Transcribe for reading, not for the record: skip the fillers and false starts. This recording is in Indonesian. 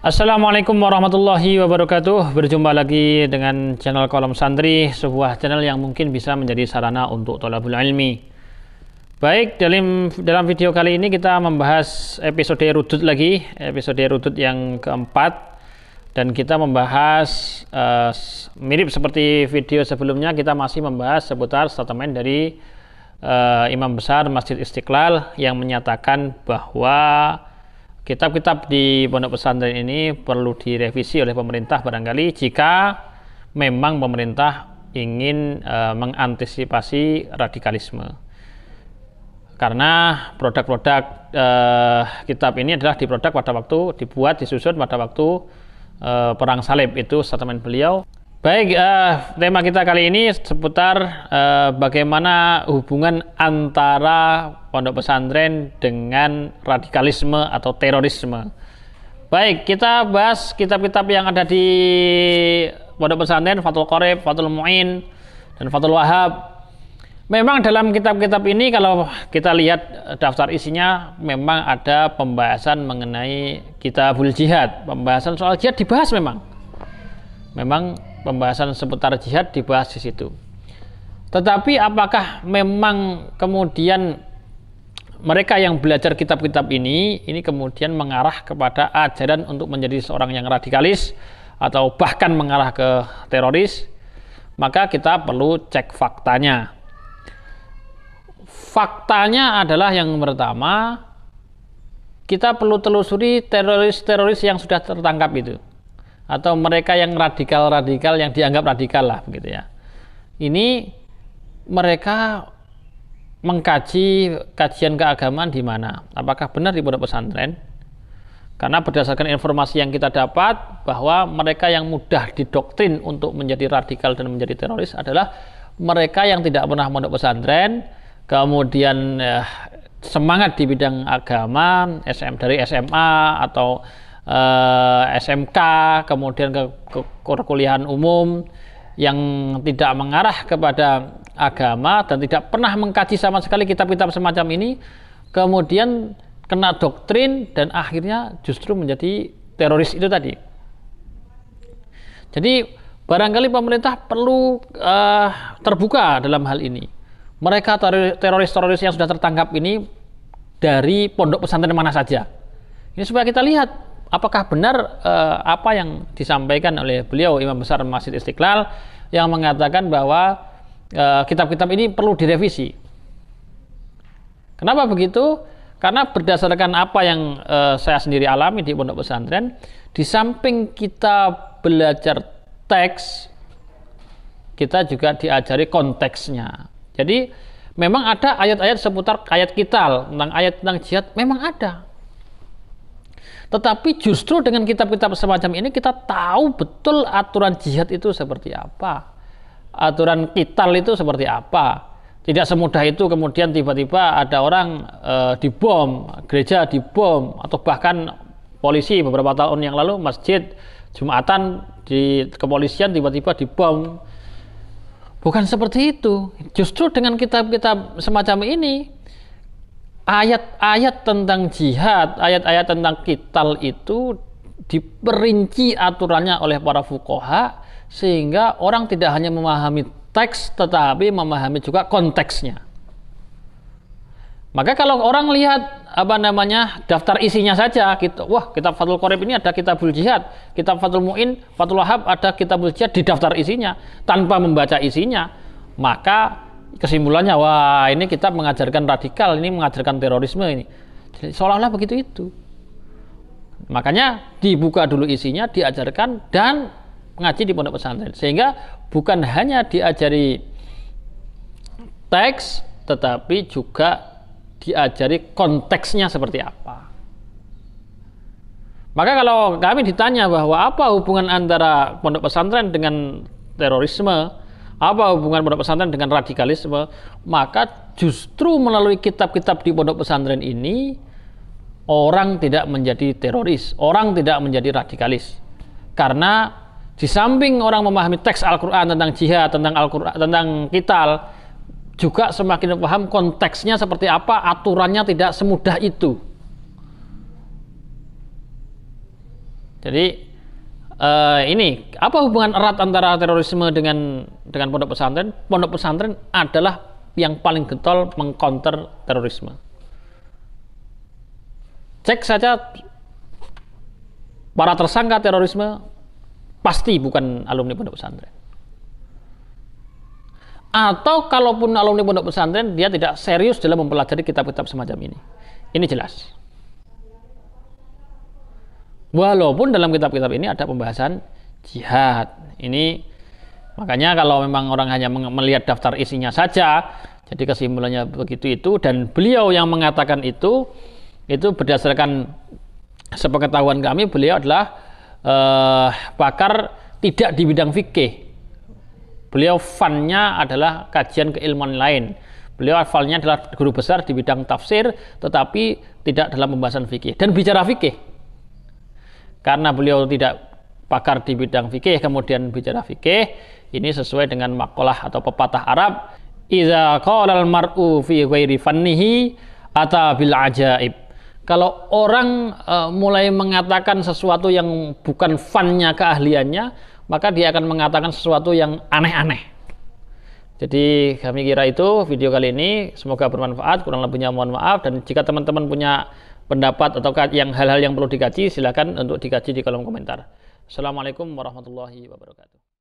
Assalamualaikum warahmatullahi wabarakatuh. Berjumpa lagi dengan channel Kolom Santri, sebuah channel yang mungkin bisa menjadi sarana untuk thalabul ilmi. Baik, dalam video kali ini kita membahas episode rudud lagi, episode rudud yang keempat, dan kita membahas mirip seperti video sebelumnya, kita masih membahas seputar statement dari Imam Besar Masjid Istiqlal yang menyatakan bahwa kitab-kitab di pondok pesantren ini perlu direvisi oleh pemerintah barangkali jika memang pemerintah ingin mengantisipasi radikalisme. Karena produk-produk kitab ini adalah dibuat, disusun pada waktu perang salib, itu statement beliau. Baik, tema kita kali ini seputar bagaimana hubungan antara pondok pesantren dengan radikalisme atau terorisme. Baik, kita bahas kitab-kitab yang ada di pondok pesantren, Fathul Qorib, Fathul Mu'in, dan Fathul Wahhab. Memang dalam kitab-kitab ini kalau kita lihat daftar isinya memang ada pembahasan mengenai kitabul jihad. Pembahasan soal jihad dibahas memang pembahasan seputar jihad dibahas di situ. Tetapi apakah memang kemudian mereka yang belajar kitab-kitab ini kemudian mengarah kepada ajaran untuk menjadi seorang yang radikalis atau bahkan mengarah ke teroris? Maka kita perlu cek faktanya. Faktanya adalah yang pertama, kita perlu telusuri teroris-teroris yang sudah tertangkap itu, atau mereka yang radikal-radikal, yang dianggap radikal lah begitu ya. Ini mereka mengkaji kajian keagamaan di mana? Apakah benar di pondok pesantren? Karena berdasarkan informasi yang kita dapat bahwa mereka yang mudah didoktrin untuk menjadi radikal dan menjadi teroris adalah mereka yang tidak pernah pondok pesantren, kemudian semangat di bidang agama, dari SMA atau SMK, kemudian ke perkuliahan umum yang tidak mengarah kepada agama dan tidak pernah mengkaji sama sekali kitab-kitab semacam ini, kemudian kena doktrin dan akhirnya justru menjadi teroris itu tadi. Jadi barangkali pemerintah perlu terbuka dalam hal ini. Mereka teroris-teroris yang sudah tertangkap ini dari pondok pesantren mana saja. Ini supaya kita lihat apakah benar apa yang disampaikan oleh beliau Imam Besar Masjid Istiqlal yang mengatakan bahwa kitab-kitab ini perlu direvisi. Kenapa begitu? Karena berdasarkan apa yang saya sendiri alami di pondok pesantren, di samping kita belajar teks, kita juga diajari konteksnya. Jadi memang ada ayat-ayat seputar ayat qital, tentang jihad memang ada. Tetapi justru dengan kitab-kitab semacam ini kita tahu betul aturan jihad itu seperti apa, aturan qital itu seperti apa. Tidak semudah itu kemudian tiba-tiba ada orang dibom, gereja dibom, atau bahkan polisi beberapa tahun yang lalu masjid Jumatan di kepolisian tiba-tiba dibom. Bukan seperti itu. Justru dengan kitab-kitab semacam ini, ayat-ayat tentang jihad, ayat-ayat tentang qital itu diperinci aturannya oleh para fuqaha sehingga orang tidak hanya memahami teks tetapi memahami juga konteksnya. Maka kalau orang lihat daftar isinya saja gitu, wah, kitab Fathul Qorib ini ada kitabul jihad, kitab Fathul Mu'in, Fathul Wahhab ada kitabul jihad, di daftar isinya tanpa membaca isinya, maka kesimpulannya, wah, ini kitab mengajarkan radikal, ini mengajarkan terorisme ini. Jadi, seolah-olah begitu itu. Makanya dibuka dulu isinya, diajarkan dan ngaji di pondok pesantren. Sehingga bukan hanya diajari teks, tetapi juga diajari konteksnya seperti apa. Maka kalau kami ditanya bahwa apa hubungan antara pondok pesantren dengan terorisme, apa hubungan pondok pesantren dengan radikalisme, maka justru melalui kitab-kitab di pondok pesantren ini orang tidak menjadi teroris, orang tidak menjadi radikalis. Karena di samping orang memahami teks Al-Quran tentang jihad, tentang qital, juga semakin paham konteksnya seperti apa, aturannya tidak semudah itu. Jadi ini apa hubungan erat antara terorisme dengan pondok pesantren? Pondok pesantren adalah yang paling getol mengcounter terorisme. Cek saja para tersangka terorisme pasti bukan alumni pondok pesantren. Atau kalaupun alumni pondok pesantren, dia tidak serius dalam mempelajari kitab-kitab semacam ini. Ini jelas. Walaupun dalam kitab-kitab ini ada pembahasan jihad. Ini makanya kalau memang orang hanya melihat daftar isinya saja, jadi kesimpulannya begitu itu, dan beliau yang mengatakan itu berdasarkan sepengetahuan kami, beliau adalah pakar tidak di bidang fikih. Beliau funnya adalah kajian keilmuan lain. Beliau hafalnya adalah guru besar di bidang tafsir, tetapi tidak dalam pembahasan fikih. Dan bicara fikih, karena beliau tidak pakar di bidang fikih, kemudian bicara fikih, ini sesuai dengan makalah atau pepatah Arab, "Idza qala al-mar'u fi ghairi fannihi ata bil ajaib." Kalau orang mulai mengatakan sesuatu yang bukan fannya, keahliannya, maka dia akan mengatakan sesuatu yang aneh-aneh. Jadi kami kira itu video kali ini, semoga bermanfaat, kurang lebihnya mohon maaf, dan jika teman-teman punya pendapat atau hal-hal yang perlu dikaji, silakan untuk dikaji di kolom komentar. Assalamualaikum warahmatullahi wabarakatuh.